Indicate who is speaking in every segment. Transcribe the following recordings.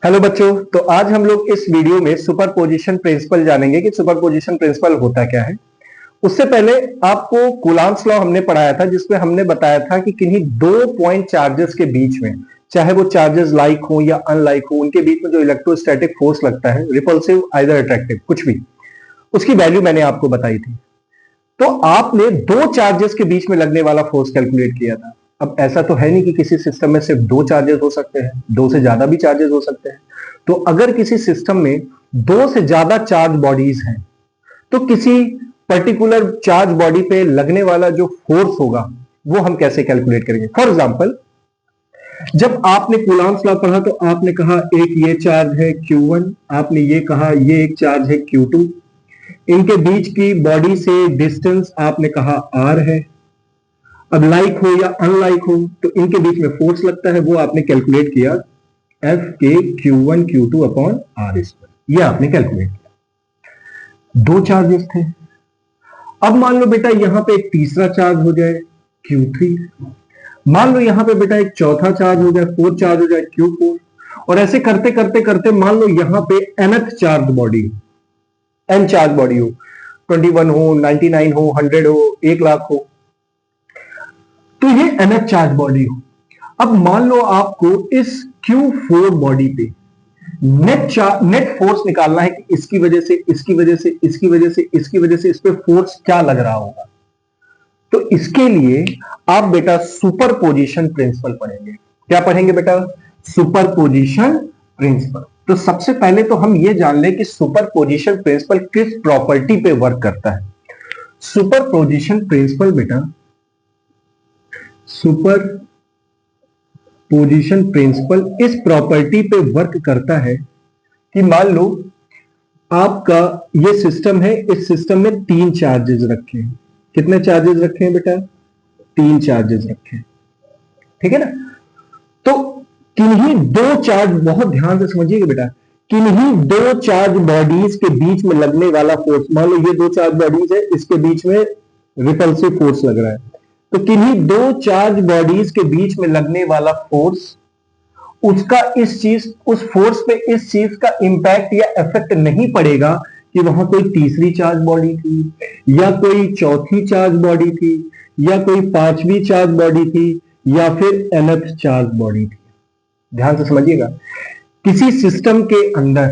Speaker 1: Hello बच्चों, तो आज हम लोग इस वीडियो में सुपरपोजिशन प्रिंसिपल जानेंगे कि सुपरपोजिशन प्रिंसिपल होता क्या है। उससे पहले आपको कूलॉम्स लॉ हमने पढ़ाया था, जिसमें हमने बताया था कि किन्हीं दो पॉइंट चार्जेस के बीच में, चाहे वो चार्जेस लाइक हो या अनलाइक हो, उनके बीच में जो इलेक्ट्रोस्टैटिक फोर्स लगता है, रिपल्सिव आइदर अट्रैक्टिव, कुछ भी, उसकी वैल्यू मैंने आपको बताई थी। तो आपने दो चार्जेस के बीच में लगने वाला फोर्स कैलकुलेट किया था। अब ऐसा तो है नहीं कि किसी सिस्टम में सिर्फ दो चार्जेस हो सकते हैं, दो से ज्यादा भी चार्जेस हो सकते हैं। तो अगर किसी सिस्टम में दो से ज्यादा चार्ज बॉडीज हैं, तो किसी पर्टिकुलर चार्ज बॉडी पे लगने वाला जो फोर्स होगा वो हम कैसे कैलकुलेट करेंगे। फॉर एग्जाम्पल, जब आपने कूलॉम्स लॉ पढ़ा तो आपने कहा एक ये चार्ज है Q1, आपने ये कहा ये एक चार्ज है Q2, इनके बीच की बॉडी से डिस्टेंस आपने कहा R है। अब लाइक हो या अनलाइक हो तो इनके बीच में फोर्स लगता है, वो आपने कैलकुलेट किया F के Q1 Q2 upon R square, ये आपने कैलकुलेट किया। दो चार्जेस थे। अब मान लो बेटा यहां पे एक तीसरा चार्ज हो जाए Q3, मान लो यहां पे बेटा एक चौथा चार्ज हो जाए, फोर्थ चार्ज हो जाए Q4, और ऐसे करते करते करते मान लो यहां पे nth चार्ज बॉडी हो, n चार्ज बॉडी हो, 21 हो, 99 हो, 100 हो, 1,00,000 हो, तो ये nth चार्ज बॉडी हो। अब मान लो आपको इस Q4 बॉडी पे नेट फोर्स निकालना है कि इसकी वजह से, इसकी वजह से, इसकी वजह से, इसकी वजह से इस पे फोर्स क्या लग रहा होगा। तो इसके लिए आप बेटा सुपरपोजिशन प्रिंसिपल पढ़ेंगे। क्या पढ़ेंगे बेटा? Superposition principle. तो सबसे पहले तो हम ये जान लें कि सुपरपोजिशन प्रिंसिपल किस प्रॉपर्टी पे वर्क करता है। सुपरपोजिशन प्रिंसिपल बेटा, सुपरपोजिशन प्रिंसिपल इस प्रॉपर्टी पे वर्क करता है कि मान लो आपका ये सिस्टम है, इस सिस्टम में तीन चार्जेस रखे हैं। कितने चार्जेस रखे हैं बेटा? तीन चार्जेस रखे हैं, ठीक है ना। तो किन्हीं दो चार्ज, बहुत ध्यान से समझिएगा बेटा, किन्हीं दो चार्ज बॉडीज के बीच में लगने वाला फोर्स, मान लो ये दो चार्ज बॉडीज है, इसके बीच में रिपल्सिव फोर्स लग रहा है, तो किन्हीं दो चार्ज बॉडीज के बीच में लगने वाला फोर्स, उसका इस चीज, उस फोर्स पे इस चीज का इंपैक्ट या इफेक्ट नहीं पड़ेगा कि वहां कोई तीसरी चार्ज बॉडी थी, या कोई चौथी चार्ज बॉडी थी, या कोई पांचवी चार्ज बॉडी थी, या फिर nth चार्ज बॉडी थी। ध्यान से समझिएगा, किसी सिस्टम के अंदर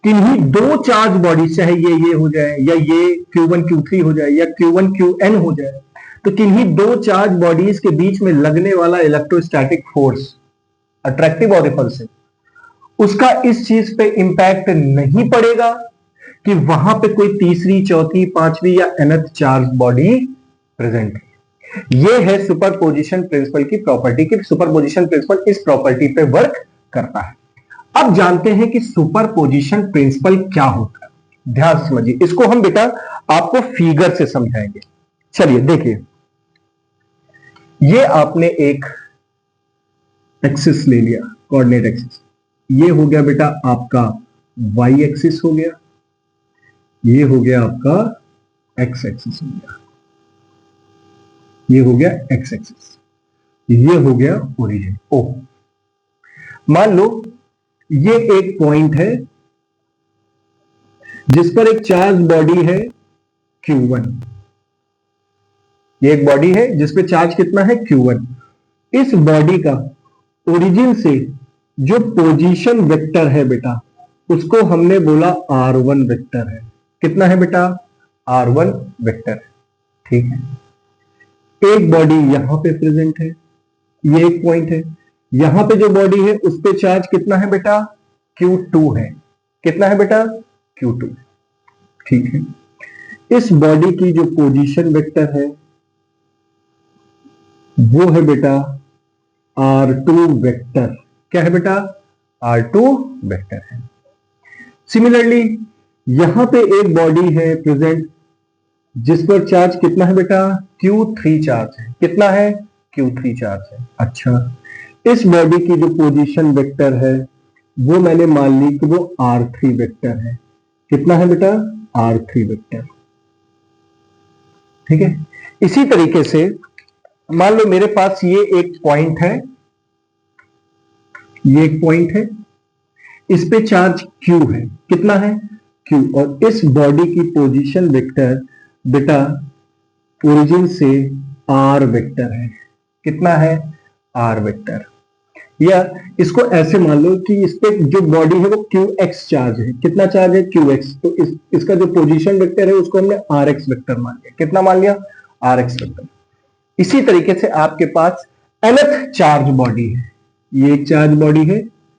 Speaker 1: किन्हीं दो चार्ज बॉडी, चाहे ये हो जाए, या ये Q1 Q3 हो जाए, या Q1 QN हो जाए, तो किन्हीं दो चार्ज बॉडीज के बीच में लगने वाला इलेक्ट्रोस्टैटिक फोर्स, अट्रैक्टिव और रिपल्सिव, उसका इस चीज पे इंपैक्ट नहीं पड़ेगा कि वहां पे कोई तीसरी, चौथी, पांचवी या nth चार्ज बॉडी प्रेजेंट है। ये है सुपरपोजिशन प्रिंसिपल की प्रॉपर्टी, कि सुपरपोजिशन प्रिंसिपल इस प्रॉपर्टी पे वर्क करता है। अब जानते हैं कि सुपरपोजिशन प्रिंसिपल क्या होता है। ध्यान से समझिए, इसको हम बेटा आपको फिगर से समझाएंगे। चलिए देखिए, ये आपने एक एक्सिस ले लिया, कोऑर्डिनेट एक्सिस, ये हो गया बेटा आपका वाई एक्सिस हो गया, ये हो गया आपका एक्स एक्सिस हो गया, ये हो गया एक्स एक्सिस, ये हो गया ओरिजिन ओ। मान लो ये एक पॉइंट है जिस पर एक चार्ज बॉडी है Q1, ये एक बॉडी है जिस पे चार्ज कितना है Q1। इस बॉडी का ओरिजिन से जो पोजीशन वेक्टर है बेटा, उसको हमने बोला R1 वेक्टर है। कितना है बेटा? R1 वेक्टर है, ठीक है। एक बॉडी यहां पे प्रेजेंट है, ये एक पॉइंट है, यहां पे जो बॉडी है उस पे चार्ज कितना है बेटा? Q2 है। कितना है बेटा? Q2, ठीक है। इस बॉडी की जो पोजीशन वेक्टर है वो है बेटा R2 वेक्टर। क्या है बेटा? R2 वेक्टर है। सिमिलरली यहां पे एक बॉडी है प्रेजेंट जिस पर चार्ज कितना है बेटा? Q3 चार्ज है। कितना है? Q3 चार्ज है। अच्छा, इस बॉडी की जो पोजीशन वेक्टर है वो मैंने मान ली कि वो R3 वेक्टर है। कितना है बेटा? R3 वेक्टर, ठीक है। इसी तरीके से मान लो मेरे पास ये एक पॉइंट है, ये एक पॉइंट है, इस पे चार्ज q है, कितना है q, और इस बॉडी की पोजीशन वेक्टर बेटा ओरिजिन से r वेक्टर है, कितना है r वेक्टर। या इसको ऐसे मान लो कि इस पे जो बॉडी है वो qx चार्ज है, कितना चार्ज है qx, तो इसका जो पोजीशन वेक्टर है उसको हमने rx वेक्टर मान लिया, कितना मान लिया rx वेक्टर। इसी तरीके से आपके पास nth चार्ज बॉडी है, ये एक चार्ज बॉडी है,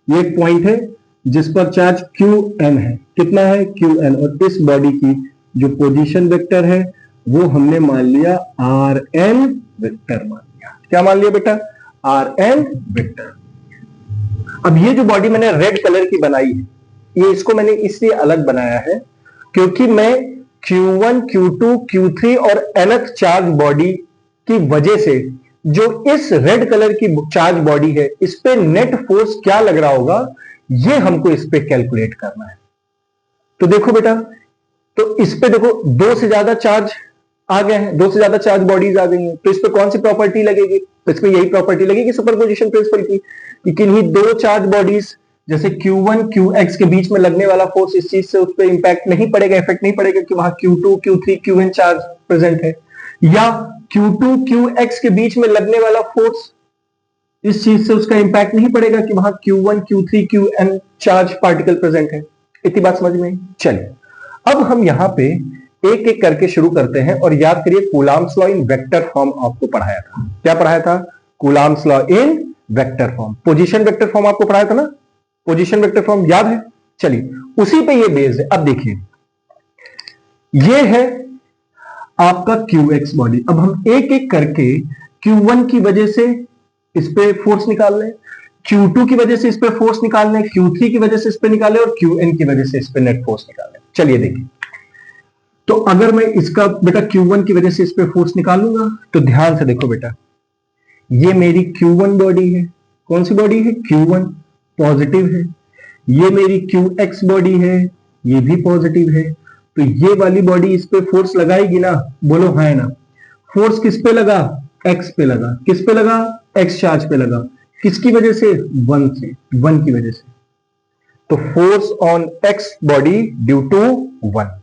Speaker 1: ये एक पॉइंट है जिस पर चार्ज qn है, कितना है qn, और इस बॉडी की जो पोजीशन वेक्टर है वो हमने मान लिया rn वेक्टर मान लिया, क्या मान लिया बेटा rn वेक्टर। अब ये जो बॉडी मैंने रेड कलर की बनाई है, ये इसको मैंने इसलिए अलग बनाया है क्योंकि मैं q1 q2 q3 और nth चार्ज बॉडी की वजह से जो इस रेड कलर की चार्ज बॉडी है इस पे नेट फोर्स क्या लग रहा होगा ये हमको इस पे कैलकुलेट करना है। तो देखो बेटा, तो इस पे देखो दो से ज्यादा चार्ज आ गए हैं, दो से ज्यादा चार्ज बॉडीज आ गई हैं, तो इस पे कौन सी प्रॉपर्टी लगेगी, तो इस पे यही प्रॉपर्टी लगेगी सुपरपोजिशन प्रिंसिपल की, कि किन्हीं दो चार्ज बॉडीज जैसे Q1 Qx के बीच में लगने वाला फोर्स इस चीज से उस पर इंपैक्ट नहीं पड़ेगा, इफेक्ट नहीं पड़ेगा कि वहां Q2 Q3 Qn charge present है, या Q2 Qx के बीच में लगने वाला फोर्स इस चीज से उसका इंपैक्ट नहीं पड़ेगा कि वहां Q1 Q3 Qn charge particle present है। इतनी बात समझ में? चलिए अब हम यहां पे एक एक करके शुरू करते हैं, और याद करिए Coulomb's law in vector form आपको पढ़ाया था, क्या पढ़ाया था Coulomb's law in vector form, position vector form आपको पढ़ाया था ना, पोजीशन वेक्टर फॉर्म याद है। चलिए उसी पे ये बेस्ड है। अब देखिए ये है आपका QX बॉडी, अब हम एक एक करके Q1 की वजह से इस पे फोर्स निकाल लें, Q2 की वजह से इस पे फोर्स निकाल लें, Q3 की वजह से इस पे निकालें, और Qn की वजह से इस पे नेट फोर्स निकाल लें। चलिए देखिए, तो अगर मैं इसका बेटा Q1 की वजह से इस पे फोर्स निकालूंगा तो ध्यान से देखो बेटा, ये मेरी Q1 बॉडी है, कौन सी बॉडी है Q1 पॉजिटिव है, ये मेरी QX बॉडी है, ये भी पॉजिटिव है, तो ये वाली बॉडी इस पे फोर्स लगाएगी ना, बोलो हाँ ना। फोर्स किस पे लगा, X पे लगा, किस पे लगा X चार्ज पे लगा, किसकी वजह से 1 से, 1 की वजह से, तो force on X body due to 1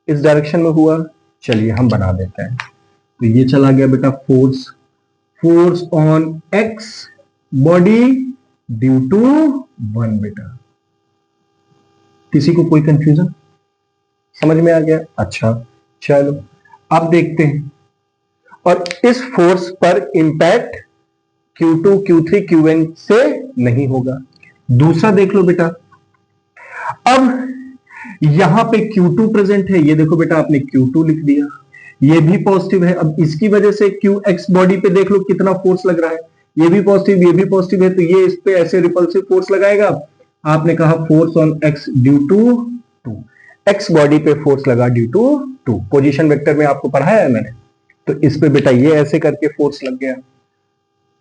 Speaker 1: इस डायरेक्शन में हुआ। चलिए हम बना देते हैं, तो ये चला गया बेटा force on X body due to 1 बेटा। किसी को कोई कंफ्यूजन समझ में आ गया? अच्छा चलो अब देखते हैं, और इस फोर्स पर इंपैक्ट Q2 Q3 Qn से नहीं होगा। दूसरा देख लो बेटा, अब यहां पे Q2 प्रेजेंट है, ये देखो बेटा आपने Q2 लिख दिया, ये भी पॉजिटिव है, अब इसकी वजह से QX बॉडी पे देख लो कितना फोर्स लग रहा है, ये भी पॉजिटिव ये भी पॉजिटिव है, तो ये इस पे ऐसे रिपल्सिव फोर्स लगाएगा। आपने कहा force on X due to 2, X body पे फोर्स लगा ड्यू टू 2, पोजीशन वेक्टर में आपको पढ़ाया है मैंने, तो इस पे बेटा ये ऐसे करके फोर्स लग गया,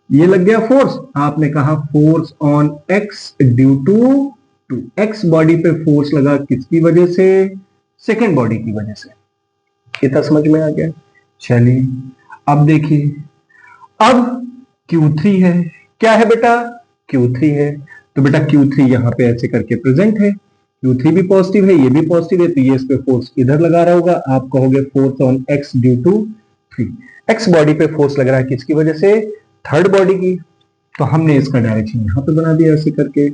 Speaker 1: ये लग गया फोर्स। आपने कहा force on X due to 2, X body पे फोर्स लगा किसकी वजह से, सेकेंड बॉडी की वजह से। इतना समझ में आ गया? चलिए अब देखिए, अब Q3 है, क्या है बेटा Q3 है, तो बेटा Q3 यहां पे ऐसे करके प्रेजेंट है, Q3 भी पॉजिटिव है ये भी पॉजिटिव है, तो ये इस पे फोर्स इधर लगा रहा होगा, आप कहोगे force on X due to 3। X body पे फोर्स लग रहा है किसकी वजह से, थर्ड बॉडी की, तो हमने इसका डायरेक्शन यहां पे बना दिया ऐसे करके,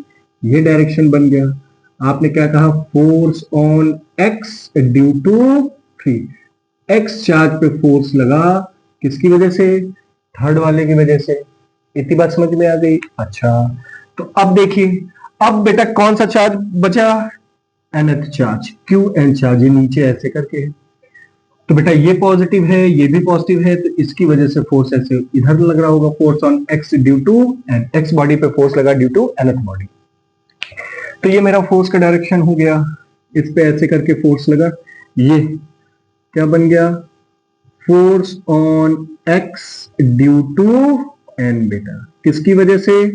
Speaker 1: ये डायरेक्शन बन गया। आपने क्या कहा force on X due to 3, X charge पे फोर्स लगा किसकी वजह से, थर्ड वाले की वजह से। इतनी बात समझ में आ गई? अच्छा तो अब देखिए, अब बेटा कौन सा चार्ज बचा, nth चार्ज Qn चार्ज, ये नीचे ऐसे करके है, तो बेटा ये पॉजिटिव है ये भी पॉजिटिव है, तो इसकी वजह से फोर्स ऐसे इधर लग रहा होगा, force on X due to n, X body पे फोर्स लगा ड्यू टू nth बॉडी, तो ये मेरा फोर्स का डायरेक्शन हो गया, इस पे ऐसे करके फोर्स लगा, ये क्या बन गया, force on X due to n बेटा, किसकी वजह से,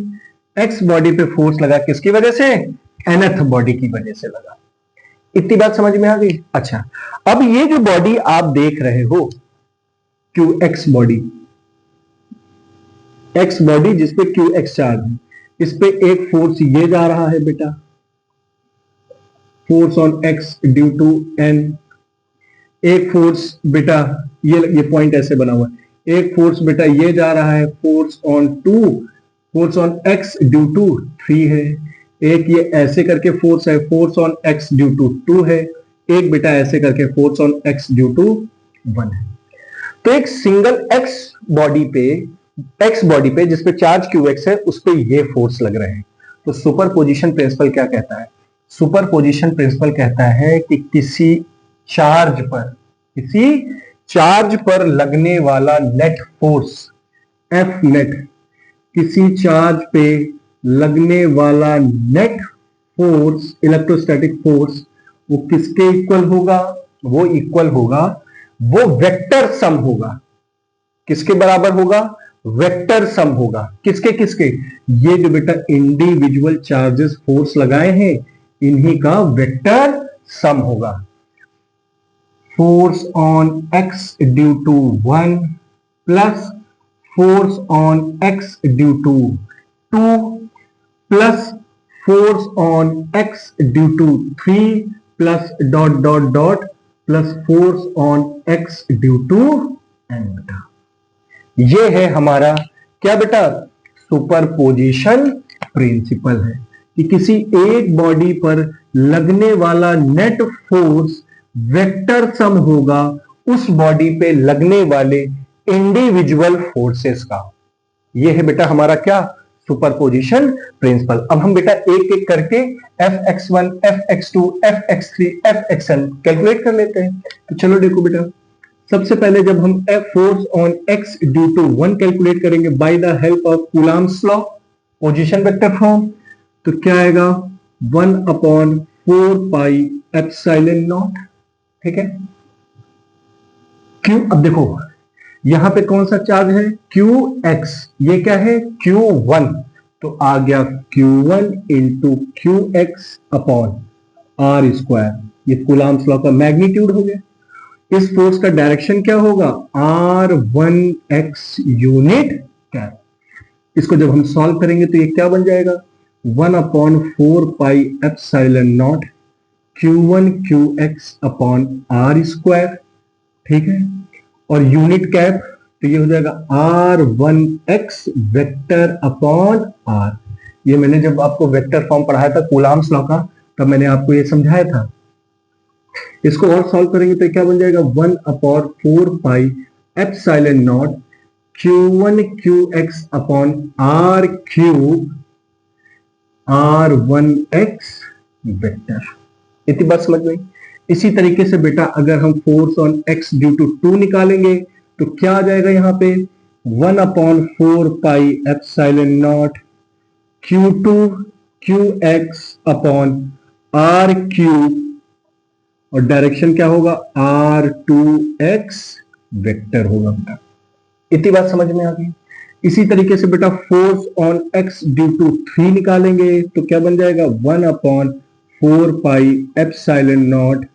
Speaker 1: X बॉडी पे फोर्स लगा किसकी वजह से, nth बॉडी की वजह से लगा। इतनी बात समझ में आ गई? अच्छा अब ये जो बॉडी आप देख रहे हो QX बॉडी, X बॉडी जिसपे QX चार्ज है, इस पे एक फोर्स ये जा रहा है बेटा, force on x due to n. एक फोर्स बेटा ये पॉइंट ऐसे बना हुआ है, एक फोर्स बेटा ये जा रहा है force on two, force on x due to 3 है। एक ये ऐसे करके फोर्स है, force on x due to 2 है। एक बेटा ऐसे करके force on x due to 1 है। तो एक सिंगल एक्स बॉडी पे जिसपे चार्ज क्यू एक्स है, उस पे ये फोर्स लग रहे हैं। तो सुपरपोजिशन प्रिंसिपल क्या कहता है? सुपरपोजिशन प्रिंसिपल कहता है कि किसी चार्ज पर लगने वाला नेट फोर्स एफ नेट, किसी चार्ज पे लगने वाला नेट फोर्स, इलेक्ट्रोस्टैटिक फोर्स, वो किसके इक्वल होगा? वो इक्वल होगा, वो वेक्टर सम होगा। किसके बराबर होगा? वेक्टर सम होगा। किसके किसके? ये जो बेटा इंडिविजुअल चार्जेस फोर्स लगाए हैं, इन्हीं का वेक्टर सम होगा। Force on x due to 1 plus force on x due to 2 plus force on x due to 3 plus dot dot dot plus force on x due to n. बेटा ये है हमारा क्या बेटा? सुपरपोजिशन प्रिंसिपल है कि किसी एक बॉडी पर लगने वाला नेट फोर्स वेक्टर सम होगा उस बॉडी पे लगने वाले इंडिविजुअल फोर्सेस का। ये है बेटा हमारा क्या? Superposition principle. अब हम बेटा एक एक करके Fx1, Fx2, Fx3, Fxn calculate कर लेते हैं। तो चलो देखो बेटा, सबसे पहले जब हम F force on x due to 1 calculate करेंगे by the help of Coulomb's law, position vector form, तो क्या आएगा? 1/4 पाई एप्सिलॉन नॉट। ठीक है, क्यू, अब देखो यहां पे कौन सा चार्ज है? QX। ये क्या है? Q1। तो आ गया Q1 into QX upon R square. ये कूलम्ब्स लॉ का मैग्नीट्यूड हो गया। इस फोर्स का डायरेक्शन क्या होगा? R1x unit cap. इसको जब हम सॉल्व करेंगे तो ये क्या बन जाएगा? 1/4 pi epsilon naught Q1 QX upon R square. ठीक है, और यूनिट कैप तो ये हो जाएगा R1x वेक्टर अपॉन R। ये मैंने जब आपको वेक्टर फॉर्म पढ़ाया था कूलम्ब्स लॉ का, तब मैंने आपको ये समझाया था। इसको और सॉल्व करेंगे तो क्या बन जाएगा? 1/4 pi epsilon naught Q1 QX upon R cube R1x vector. इतनी बात समझ में? इसी तरीके से बेटा अगर हम force on x due to 2 निकालेंगे तो क्या आ जाएगा यहां पे? 1/4 pi epsilon naught Q2 QX upon R cube, और डायरेक्शन क्या होगा? R2x वेक्टर होगा बेटा। इतनी बात समझ में आ गई? इसी तरीके से बेटा force on x due to 3 निकालेंगे तो क्या बन जाएगा? 1/4 pi epsilon naught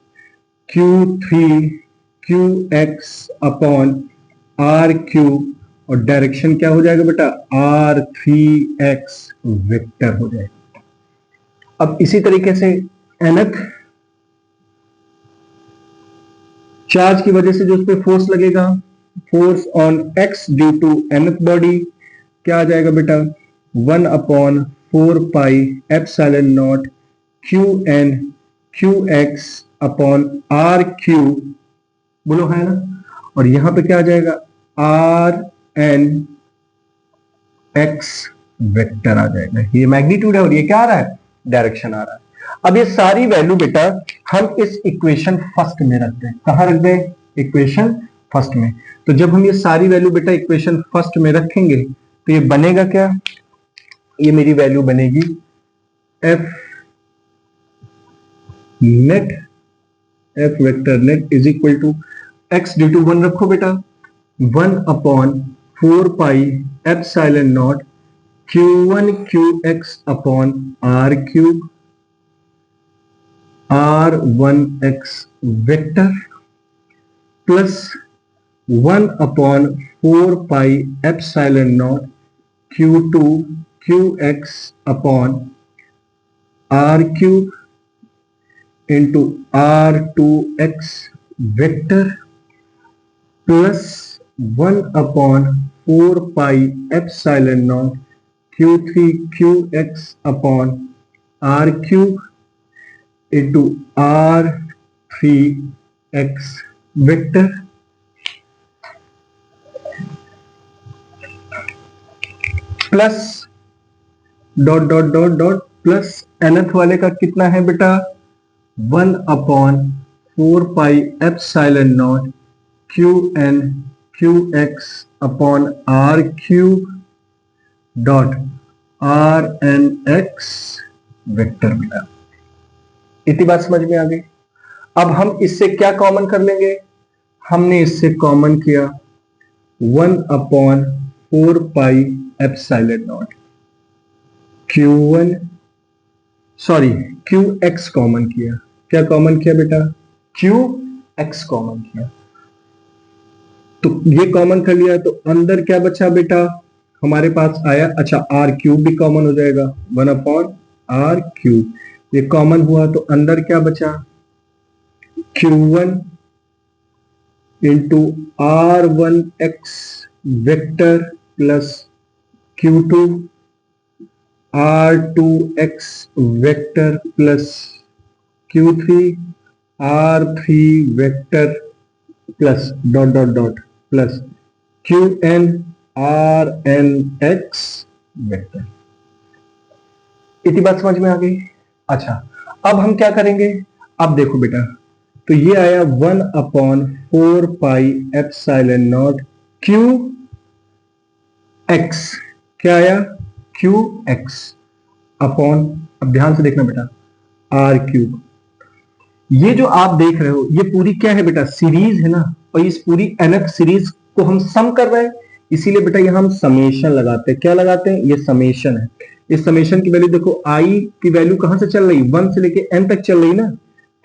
Speaker 1: Q3 QX upon R cube, और डायरेक्शन क्या हो जाएगा बेटा? R3x वेक्टर हो जाएगा। अब इसी तरीके से nth चार्ज की वजह से जो उस पर फोर्स लगेगा, force on x due to nth body, क्या आ जाएगा बेटा? 1/4 pi epsilon naught Qn QX upon R cube, बोलो है ना, और यहां पे क्या आ जाएगा? Rn x वेक्टर आ जाएगा। ये मैग्नीट्यूड है और ये क्या आ रहा है? डायरेक्शन आ रहा है। अब ये सारी वैल्यू बेटा हम इस इक्वेशन फर्स्ट में रखते हैं। कहां रख दें? इक्वेशन फर्स्ट में। तो जब हम ये सारी वैल्यू बेटा इक्वेशन फर्स्ट में रखेंगे तो ये बनेगा क्या? ये मेरी वैल्यू बनेगी F net, F vector net is equal to x due to 1 रखो बेटा, 1/4 pi epsilon naught Q1 QX upon R cube R1x vector plus 1/4 pi epsilon naught Q2 QX upon R cube into R2x vector plus 1/4 pi epsilon naught Q3 QX upon R cube into R3x vector plus dot dot dot dot plus nth वाले का कितना है बेटा 1/4 pi epsilon naught QN QX upon R cube dot RNX vector बेटा। इतनी बात समझ में आ गई। अब हम इससे क्या कॉमन कर लेंगे, हमने इससे कॉमन किया 1/4 pi epsilon naught Q1 sorry QX common किया। क्या कॉमन किया बेटा QX कॉमन किया, तो ये कॉमन कर लिया तो अंदर क्या बचा बेटा हमारे पास आया, अच्छा R क्यूब भी कॉमन हो जाएगा 1/R क्यूब, ये कॉमन हुआ तो अंदर क्या बचा Q1 into R1x vector plus Q2 R2x vector plus Q3 R3 vector plus dot dot dot plus QN RNX vector. इतनी बात समझ में आ गई। अच्छा अब हम क्या करेंगे, अब देखो बेटा तो ये आया 1/4 पाई एप्सिलॉन नॉट QX, क्या आया QX अपॉन, अब ध्यान से देखना बेटा R क्यूब। ये जो आप देख रहे हो ये पूरी क्या है बेटा सीरीज है ना, और इस पूरी nth सीरीज को हम सम कर रहे हैं, इसीलिए बेटा यहां हम समेशन लगाते हैं। क्या लगाते हैं, ये समेशन है। इस समेशन की वैल्यू देखो i की वैल्यू कहां से चल रही, 1 से लेके n तक चल रही ना,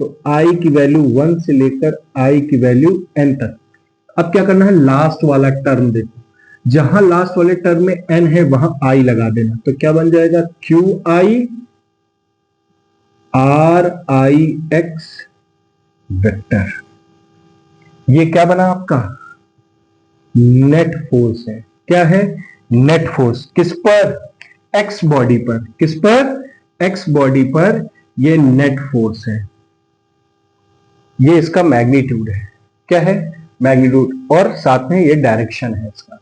Speaker 1: तो i की वैल्यू 1 से लेकर i की वैल्यू n तक। अब क्या करना है, लास्ट वाला टर्म देखो, जहां लास्ट वाले टर्म में n है वहां i लगा देना, तो क्या बन जाएगा QI RIX वेक्टर। ये क्या बना आपका नेट फोर्स है। क्या है, नेट फोर्स किस पर, एक्स बॉडी पर, किस पर, एक्स बॉडी पर, ये नेट फोर्स है, ये इसका मैग्नीट्यूड है। क्या है, मैग्नीट्यूड, और साथ में ये डायरेक्शन है इसका।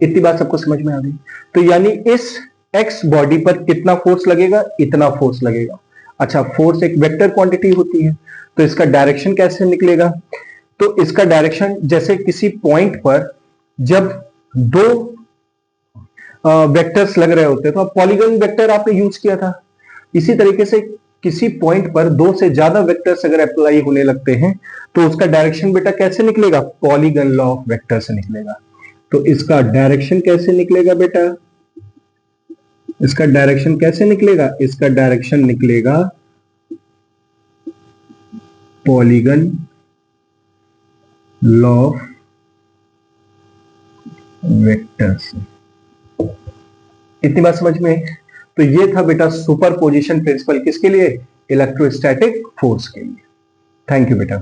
Speaker 1: इतनी बात सबको समझ में आ गई। तो यानी इस एक्स बॉडी पर कितना फोर्स लगेगा, इतना फोर्स लगेगा। अच्छा फोर्स एक वेक्टर क्वांटिटी होती है, तो इसका डायरेक्शन कैसे निकलेगा, तो इसका डायरेक्शन जैसे किसी पॉइंट पर जब दो वेक्टर्स लग रहे होते हैं, तो आप पॉलीगन वेक्टर आपने यूज किया था, इसी तरीके से किसी पॉइंट पर दो से ज्यादा वेक्टर्स अगर अप्लाई होने लगते हैं तो उसका डायरेक्शन बेटा कैसे निकलेगा, पॉलीगन लॉ ऑफ वेक्टर से निकलेगा। तो इसका डायरेक्शन कैसे निकलेगा बेटा, इसका डायरेक्शन कैसे निकलेगा, इसका डायरेक्शन निकलेगा पॉलीगन लॉ ऑफ वेक्टर से। इतनी बात समझ में। तो ये था बेटा सुपरपोजिशन प्रिंसिपल, किसके लिए, इलेक्ट्रोस्टैटिक फोर्स के लिए। थैंक यू बेटा।